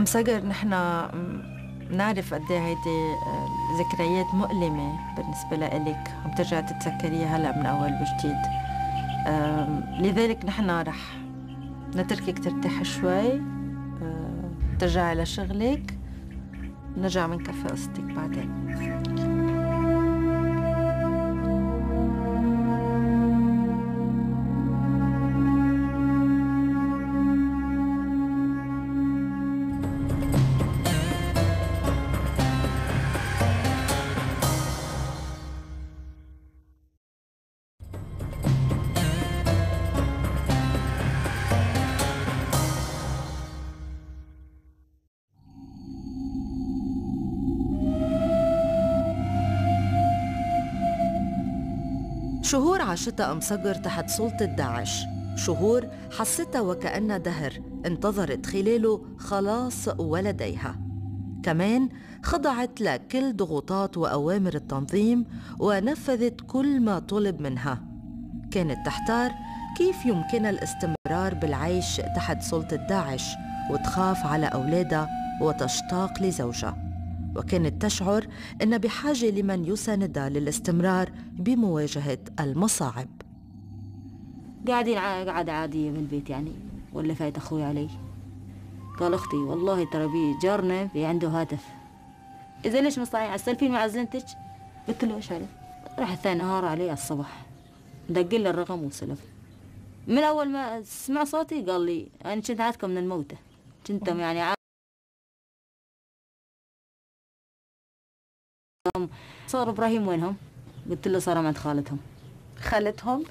عم صقر نحن نعرف قد ايه هيدي ذكريات مؤلمة بالنسبة لإلك، عم ترجع تتذكريها هلا من أول وجديد. لذلك نحن رح نتركك ترتاحي شوي، ترجعي لشغلك، نرجع منكفي قصتك بعدين. شهور عاشتها أم صقر تحت سلطة داعش، شهور حستها وكأن دهر انتظرت خلاله خلاص ولديها. كمان خضعت لكل ضغوطات وأوامر التنظيم ونفذت كل ما طلب منها. كانت تحتار كيف يمكنها الاستمرار بالعيش تحت سلطة داعش وتخاف على أولادها وتشتاق لزوجها، وكانت تشعر أن بحاجة لمن يساندها للاستمرار بمواجهة المصاعب. قاعدين قعدة عادية بالبيت يعني، ولا فايت أخوي علي قال أختي والله ترى بي جارنا في عنده هاتف، إذا ليش مصطعين على السلفين مع زلنتك؟ قلت له إيش عليه؟ راح الثاني نهار علي على الصبح دق لي الرقم وسلف. من أول ما سمع صوتي قال لي أنا كنت عادكم من الموتى، كنتم يعني صار إبراهيم وينهم؟ قلت له صار عند خالتهم.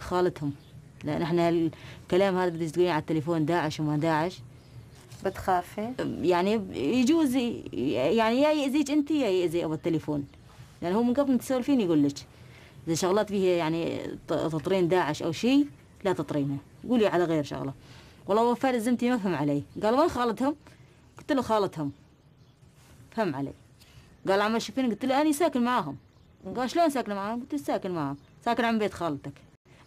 خالتهم لأن احنا الكلام هذا بدك تقولين على التليفون داعش وما داعش. بتخافي؟ يعني يجوز يعني يا يأذيك أنت يا يأذي أبو التليفون، يعني هو من قبل تسولفين يقول لك إذا شغلات فيها يعني تطرين داعش أو شيء لا تطرينها، قولي على غير شغلة. والله وفاء زمتي ما فهم علي، قال وين خالتهم؟ قلت له خالتهم. فهم علي، قال عم شوفين، قلت له أنا ساكن معاهم. قال شلون ساكن معاهم؟ قلت له ساكن معاهم، ساكن عن بيت خالتك،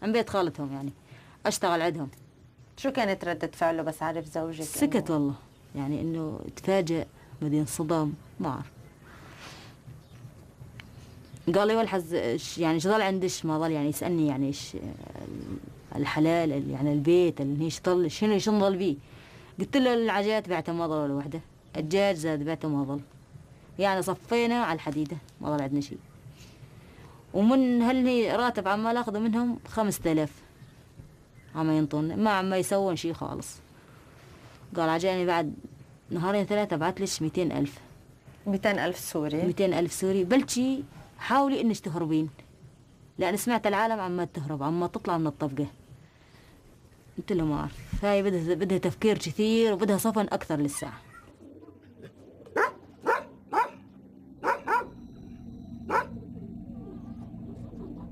عن بيت خالتهم يعني أشتغل عندهم. شو كانت ردة فعله بس عارف زوجك؟ سكت والله، يعني إنه تفاجأ بعدين انصدم ما أعرف. قال لي والحز يعني شو ضل عندش ما ضل يعني يسألني يعني إيش الحلال يعني البيت اللي هيش ضل شنو نضل بيه. قلت له العجات بعتها ما ضل ولا وحدة، الدجاج زاد بعته ما ضل، يعني صفينا على الحديدة ما ضل عندنا شيء. ومن هالني راتب عمال اخذه منهم 5000 عم ينطون ما عم يسوون شيء خالص. قال عجاني بعد نهارين ثلاثة بعت ليش 200,000. 200,000 سوري؟ 200,000 سوري. بلشي حاولي انك تهربين، لأن سمعت العالم عم تهرب عم تطلع من الطبقة. قلت له ما أعرف، هاي بدها تفكير كثير وبدها صفن أكثر للساعة.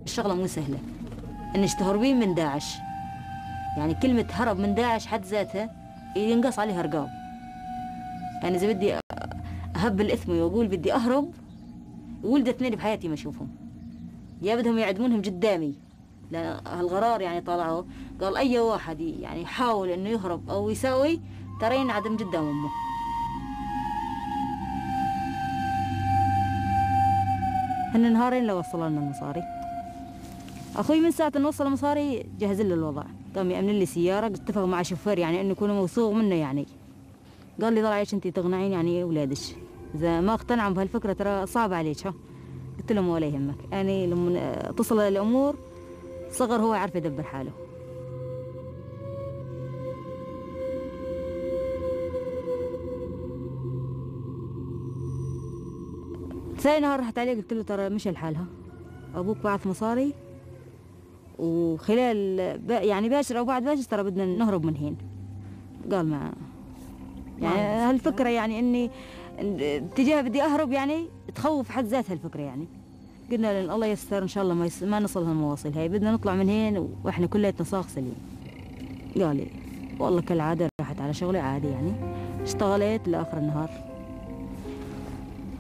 الشغلة مو سهلة انك تهربين من داعش، يعني كلمة هرب من داعش حد ذاتها ينقص عليها ارقام. يعني اذا بدي اهب الاثم واقول بدي اهرب، ولد اثنين بحياتي ما اشوفهم، يا بدهم يعدمونهم قدامي، لان هالغرار يعني طلعوا قال اي واحد يعني يحاول انه يهرب او يساوي ترى ينعدم قدام امه. هن نهارين لو وصلوا لنا المصاري. اخوي من ساعة نوصل المصاري جهز لي الوضع، قام يأمن لي سيارة، اتفق مع شوفير يعني انه يكون موثوق منه يعني. قال لي ضل عيش انت تقنعين يعني اولادك، اذا ما اقتنعوا بهالفكرة ترى صعب عليك. ها قلت لهم ولا يهمك، يعني لما تصل الامور صغر هو يعرف يدبر حاله. ثاني نهار رحت عليه قلت له ترى مش لحالها، ابوك بعث مصاري وخلال يعني باشر او بعد باشر ترى بدنا نهرب من هين. قال ما يعني هالفكره يعني اني اتجاه بدي اهرب يعني تخوف حد ذاتها الفكره يعني. قلنا لان الله يستر ان شاء الله ما نصل هالمواصل هاي، بدنا نطلع من هين واحنا كلياتنا صاغسلين. قال لي والله كالعاده راحت على شغلي عادي يعني، اشتغلت لاخر النهار.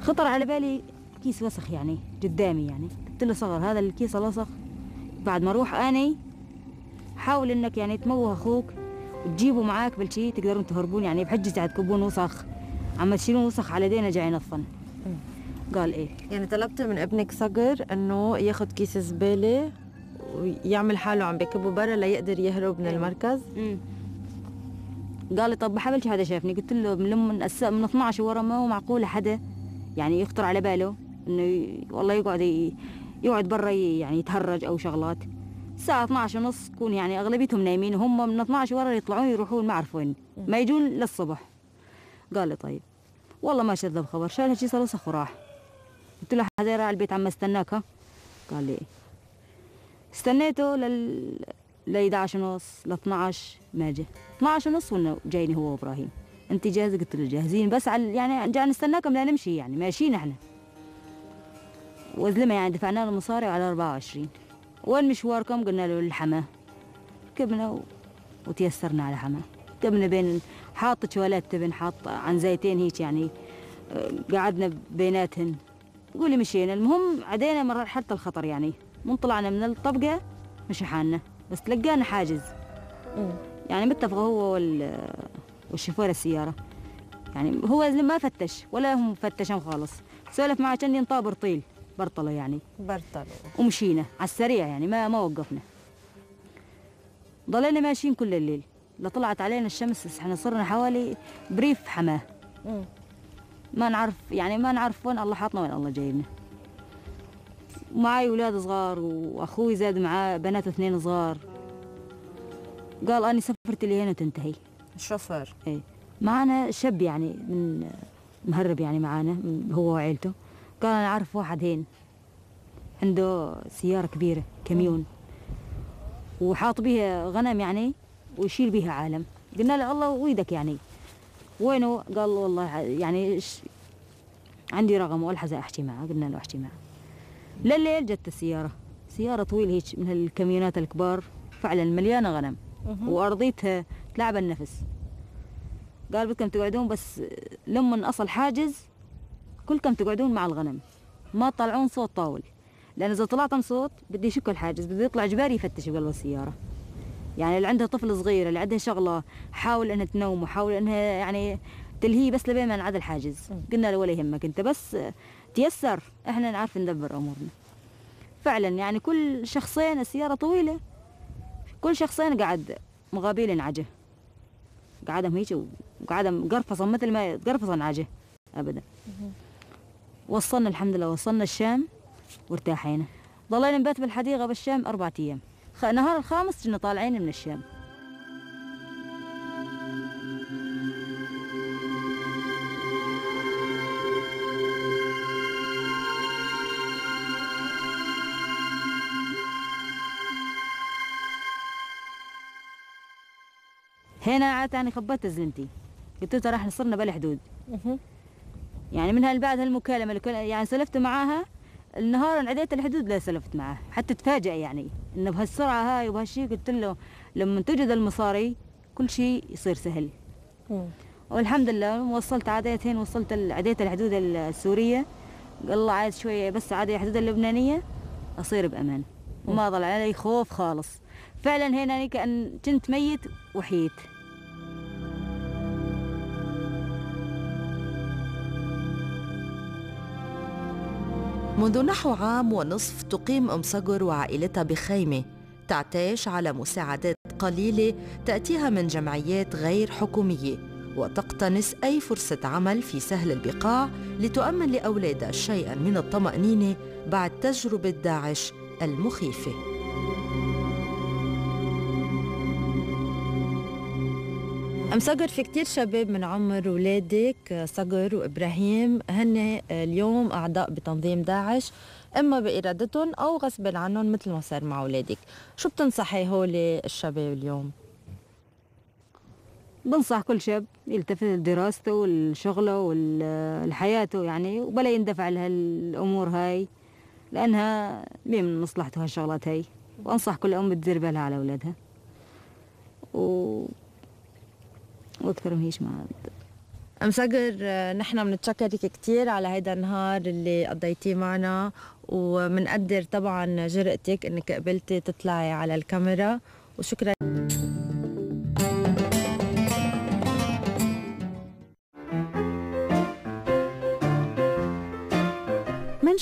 خطر على بالي كيس وسخ يعني قدامي، يعني قلت له صغر هذا الكيس الوسخ بعد ما اروح اني حاول انك يعني تموه اخوك وتجيبه معاك بالشي تقدرون تهربون، يعني بحجة تكبون وسخ عم تشيلون وسخ على ايدينا جاي ينظفن. قال ايه. يعني طلبت من ابنك صقر انه ياخذ كيس زباله ويعمل حاله عم بكبه برا ليقدر يهرب من المركز. قال لي طب ما حبلش حدا شافني. قلت له من 12 ورا ما هو معقول حدا يعني يخطر على باله انه والله يقعد برا يعني يتهرج او شغلات. الساعه 12:30 تكون يعني اغلبيتهم نايمين وهم من 12 ورا يطلعون يروحون ما اعرف وين، ما يجون للصبح. قال لي طيب والله ما شذب خبر، شال هالشيء وسخ وراح. قلت له حدا راح على البيت عم استناك؟ قال لي إيه. استنيته ل 11:30 ل 12 ما جاء. 12:30 وانه جايني هو وابراهيم. انت جاهزه؟ قلت له جاهزين بس على يعني جاي نستناكم لا نمشي يعني ماشيين احنا. وزلمه يعني دفعنا له مصاري على 24. وين مشواركم؟ قلنا له للحماه. ركبنا وتيسرنا على حماه. ركبنا بين حاط شوالات تبن حاط عن زيتين هيك يعني قعدنا بيناتهن. قولي مشينا المهم عدينا مرحله الخطر يعني. من طلعنا من الطبقه مشي حالنا بس تلقانا حاجز. يعني متفق هو والشوفير السياره. يعني هو ما فتش ولا هم فتشهم خالص. سولف معه كان ينطابر طيل برطله يعني. برطله. ومشينا على السريع يعني ما وقفنا. ضلينا ماشيين كل الليل. لطلعت علينا الشمس احنا صرنا حوالي بريف حماه. ما نعرف يعني ما نعرف وين الله حاطنا وين الله جايبنا. معي اولاد صغار واخوي زاد معاه بنات 2 صغار. قال اني سفرت اللي هنا وتنتهي. الشوفير. ايه معنا شاب يعني من مهرب يعني معانا هو وعيلته. قال انا اعرف واحد هين عنده سياره كبيره كاميون وحاط بيها غنم يعني ويشيل بيها عالم. قلنا له الله ويدك يعني وينه؟ قال والله يعني عندي رقم والحق احكي معه. قلنا له احكي معه. لليل جت السياره، سياره طويله هيك من الكاميونات الكبار فعلا مليانه غنم وارضيتها تلعب النفس. قال بدكم تقعدون بس لما اصل حاجز كلكم تقعدون مع الغنم ما تطلعون صوت طاول، لان اذا طلعتم صوت بدي يشك الحاجز بده يطلع جباري يفتش بقلب السياره. يعني اللي عندها طفل صغير اللي عندها شغله حاول انها تنوم وحاول انها يعني تلهيه بس لبين ما نعد الحاجز. قلنا له ولا يهمك انت بس تيسر احنا نعرف ندبر امورنا. فعلا يعني كل شخصين السياره طويله كل شخصين قعد مغابيل عجه قعدهم هيك وقعدهم قرفصا مثل ما قرفصا عجه ابدا. وصلنا الحمد لله وصلنا الشام وارتاحينا. ضلينا نبات بالحديقه بالشام 4 أيام. نهار الخامس كنا طالعين من الشام. هنا عاد يعني خبطت زلمتي قلت له ترى احنا صرنا بلا حدود. يعني من بعد هالمكالمه اللي يعني سلفت معاها النهار انعديت الحدود لا سلفت معاه حتى تفاجئ يعني انه بهالسرعه هاي وبهالشيء. قلت له لما توجد المصاري كل شيء يصير سهل. والحمد لله وصلت عديت هين وصلت عديت الحدود السوريه. قال الله عاد شويه بس عادي الحدود اللبنانيه اصير بامان. ما ضل علي خوف خالص. فعلا هنا كأن كنت ميت وحيت. منذ نحو عام ونصف تقيم أم صقر وعائلتها بخيمة تعتاش على مساعدات قليلة تأتيها من جمعيات غير حكومية وتقتنص أي فرصة عمل في سهل البقاع لتؤمن لأولادها شيئاً من الطمأنينة بعد تجربة داعش المخيفة. أم صقر في كتير شباب من عمر ولادك صقر وإبراهيم هن اليوم أعضاء بتنظيم داعش إما بإرادتهم أو غصب عنهم مثل ما صار مع ولادك. شو بتنصحي هولي الشباب اليوم؟ بنصح كل شاب يلتفت لدراسته والشغله والحياته يعني وبلا يندفع لهالأمور هاي لأنها مين من مصلحته هالشغلات هاي. وأنصح كل أم تدير بالها على أولادها واكثر من هيش ما. أم صقر نحن بنتشكرك كتير على هيدا النهار اللي قضيتيه معنا ومنقدر طبعا جرأتك انك قبلتي تطلعي على الكاميرا وشكرا.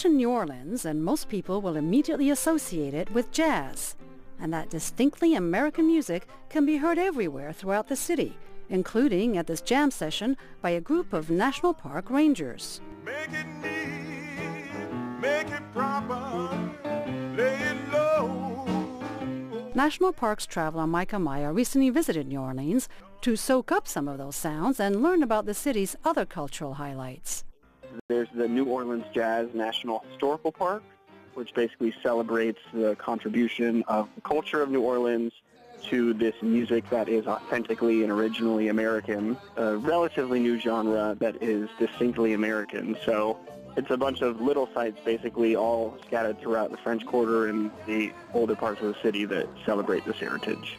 mention New Orleans and most people will immediately associate it with jazz. And that distinctly American music can be heard everywhere throughout the city, including at this jam session by a group of National Park rangers. Make it neat, make it proper, lay it low. National Parks traveler Micah Meyer recently visited New Orleans to soak up some of those sounds and learn about the city's other cultural highlights. There's the New Orleans Jazz National Historical Park, which basically celebrates the contribution of the culture of New Orleans to this music that is authentically and originally American, a relatively new genre that is distinctly American. So it's a bunch of little sites basically all scattered throughout the French Quarter and the older parts of the city that celebrate this heritage.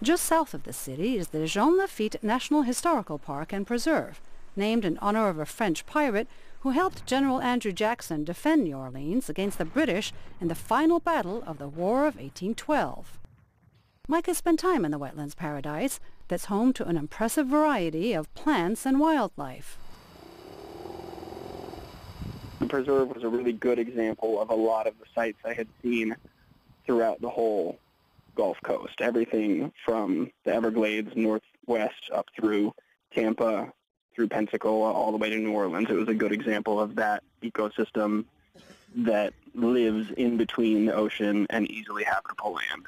Just south of the city is the Jean Lafitte National Historical Park and Preserve, named in honor of a French pirate who helped General Andrew Jackson defend New Orleans against the British in the final battle of the War of 1812. Micah spent time in the wetlands paradise that's home to an impressive variety of plants and wildlife. The preserve was a really good example of a lot of the sites I had seen throughout the whole Gulf Coast. Everything from the Everglades northwest up through Tampa, through Pensacola, all the way to New Orleans. It was a good example of that ecosystem that lives in between the ocean and easily habitable land.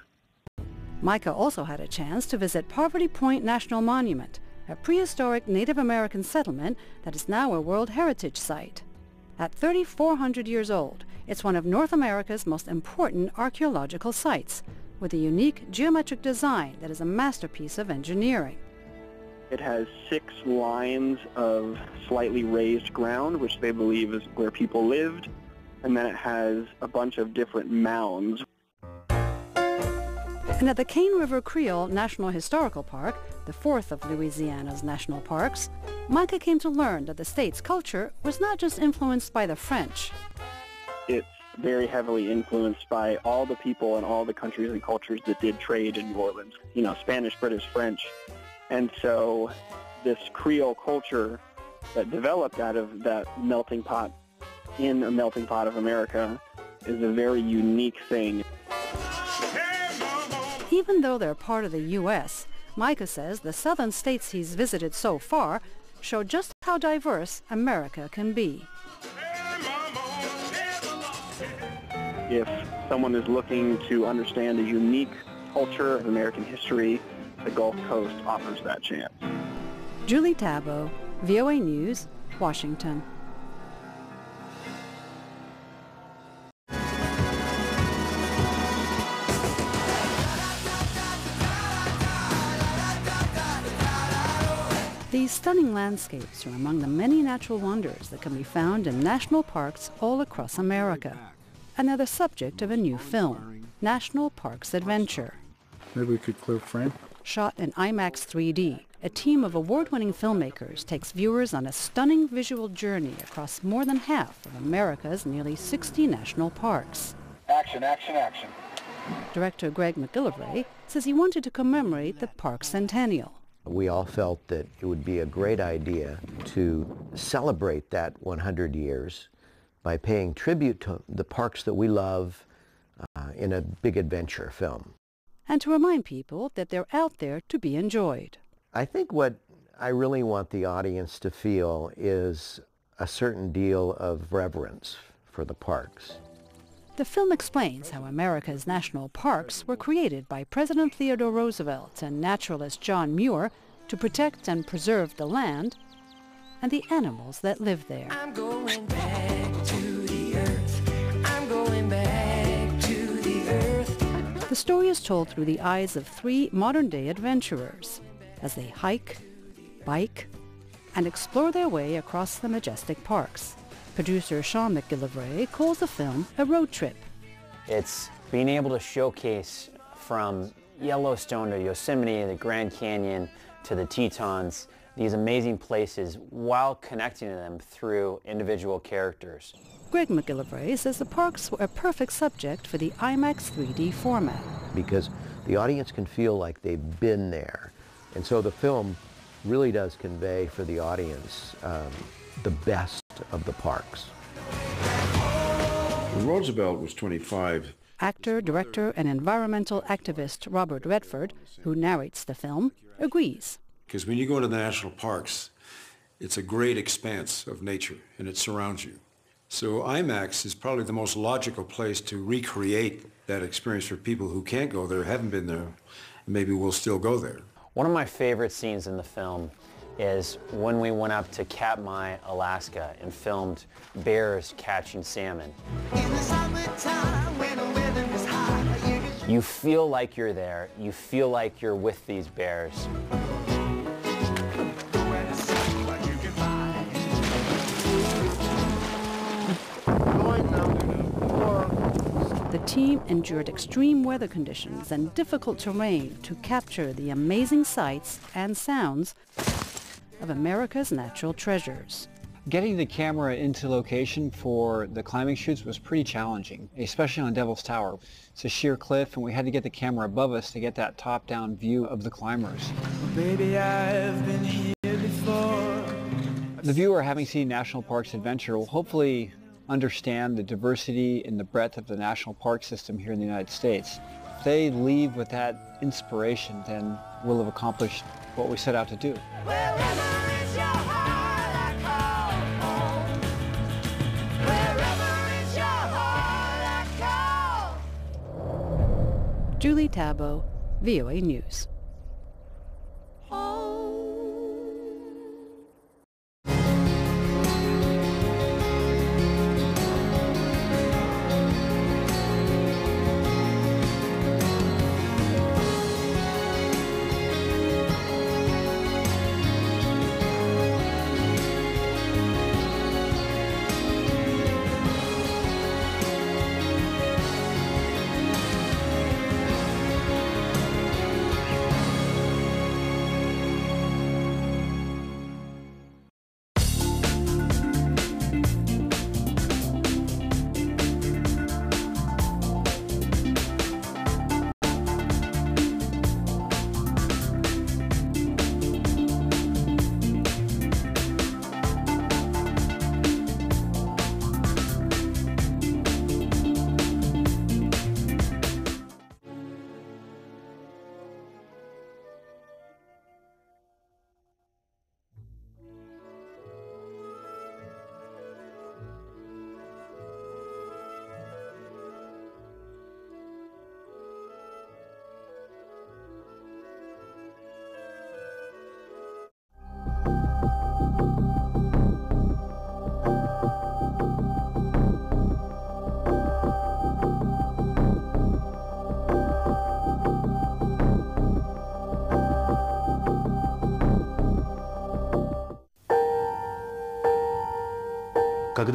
Micah also had a chance to visit Poverty Point National Monument, a prehistoric Native American settlement that is now a World Heritage Site. At 3,400 years old, it's one of North America's most important archaeological sites, with a unique geometric design that is a masterpiece of engineering. It has 6 lines of slightly raised ground, which they believe is where people lived, and then it has a bunch of different mounds. And at the Cane River Creole National Historical Park, the fourth of Louisiana's national parks, Micah came to learn that the state's culture was not just influenced by the French. It's very heavily influenced by all the people and all the countries and cultures that did trade in New Orleans. You know, Spanish, British, French. And so this Creole culture that developed out of that melting pot in a melting pot of America is a very unique thing. Even though they're part of the U.S., Micah says the southern states he's visited so far show just how diverse America can be. If someone is looking to understand a unique culture of American history, the Gulf Coast offers that chance. Julie Daawo, VOA News, Washington. These stunning landscapes are among the many natural wonders that can be found in national parks all across America. And they're the subject of a new film, National Parks Adventure. Maybe we could clear frame. Shot in IMAX 3D, a team of award-winning filmmakers takes viewers on a stunning visual journey across more than half of America's nearly 60 national parks. Action, action, action. Director Greg McGillivray says he wanted to commemorate the park's centennial. We all felt that it would be a great idea to celebrate that 100 years by paying tribute to the parks that we love in a big adventure film. And to remind people that they're out there to be enjoyed. I think what I really want the audience to feel is a certain deal of reverence for the parks. The film explains how America's national parks were created by President Theodore Roosevelt and naturalist John Muir to protect and preserve the land and the animals that live there. I'm going back to the earth. I'm going back to the earth. The story is told through the eyes of 3 modern-day adventurers as they hike, bike, and explore their way across the majestic parks. Producer Sean McGillivray calls the film a road trip. It's being able to showcase from Yellowstone to Yosemite, the Grand Canyon, to the Tetons, these amazing places while connecting to them through individual characters. Greg McGillivray says the parks were a perfect subject for the IMAX 3D format. Because the audience can feel like they've been there. And so the film really does convey for the audience the best of the parks. When Roosevelt was 25, Actor, director, and environmental activist Robert Redford, who narrates the film, agrees. Because when you go to the national parks, it's a great expanse of nature, and it surrounds you. So IMAX is probably the most logical place to recreate that experience for people who can't go there, haven't been there, and maybe will still go there. One of my favorite scenes in the film is when we went up to Katmai, Alaska, and filmed bears catching salmon. You feel like you're there. You feel like you're with these bears. The team endured extreme weather conditions and difficult terrain to capture the amazing sights and sounds of America's natural treasures. Getting the camera into location for the climbing shoots was pretty challenging, especially on Devil's Tower. It's a sheer cliff, and we had to get the camera above us to get that top-down view of the climbers. Baby, I've been here before. The viewer, having seen National Parks Adventure, will hopefully understand the diversity and the breadth of the national park system here in the United States. If they leave with that inspiration, then we'll have accomplished what we set out to do. Julie Tabo, VOA News.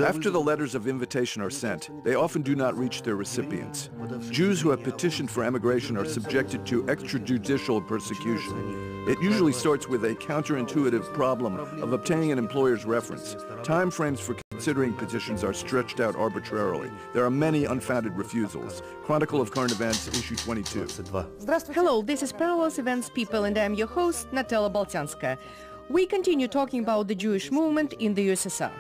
After the letters of invitation are sent, they often do not reach their recipients. Jews who have petitioned for emigration are subjected to extrajudicial persecution. It usually starts with a counterintuitive problem of obtaining an employer's reference. Time frames for considering petitions are stretched out arbitrarily. There are many unfounded refusals. Chronicle of Current Events, issue 22. Hello, this is Parallels Events People, and I'm your host, Natella Baltyanskaya. We continue talking about the Jewish movement in the USSR.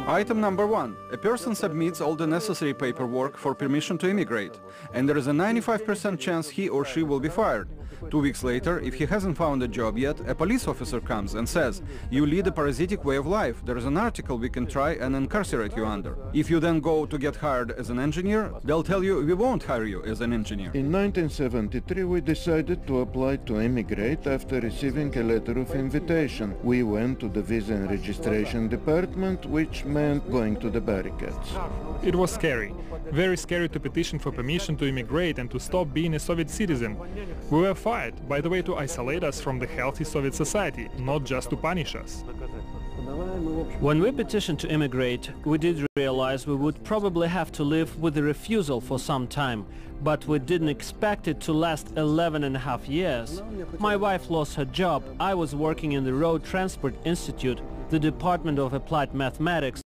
Item number 1. A person submits all the necessary paperwork for permission to immigrate, and there is a 95% chance he or she will be fired. 2 weeks later, if he hasn't found a job yet, a police officer comes and says, "You lead a parasitic way of life. There is an article we can try and incarcerate you under." If you then go to get hired as an engineer, they'll tell you, "We won't hire you as an engineer." In 1973, we decided to apply to immigrate after receiving a letter of invitation. We went to the Visa and Registration Department, which meant going to the barricades. It was scary. Very scary to petition for permission to immigrate and to stop being a Soviet citizen. We were fired, by the way, to isolate us from the healthy Soviet society, not just to punish us. When we petitioned to immigrate, we did realize we would probably have to live with the refusal for some time, but we didn't expect it to last 11.5 years. My wife lost her job. I was working in the Road Transport Institute, the Department of Applied Mathematics,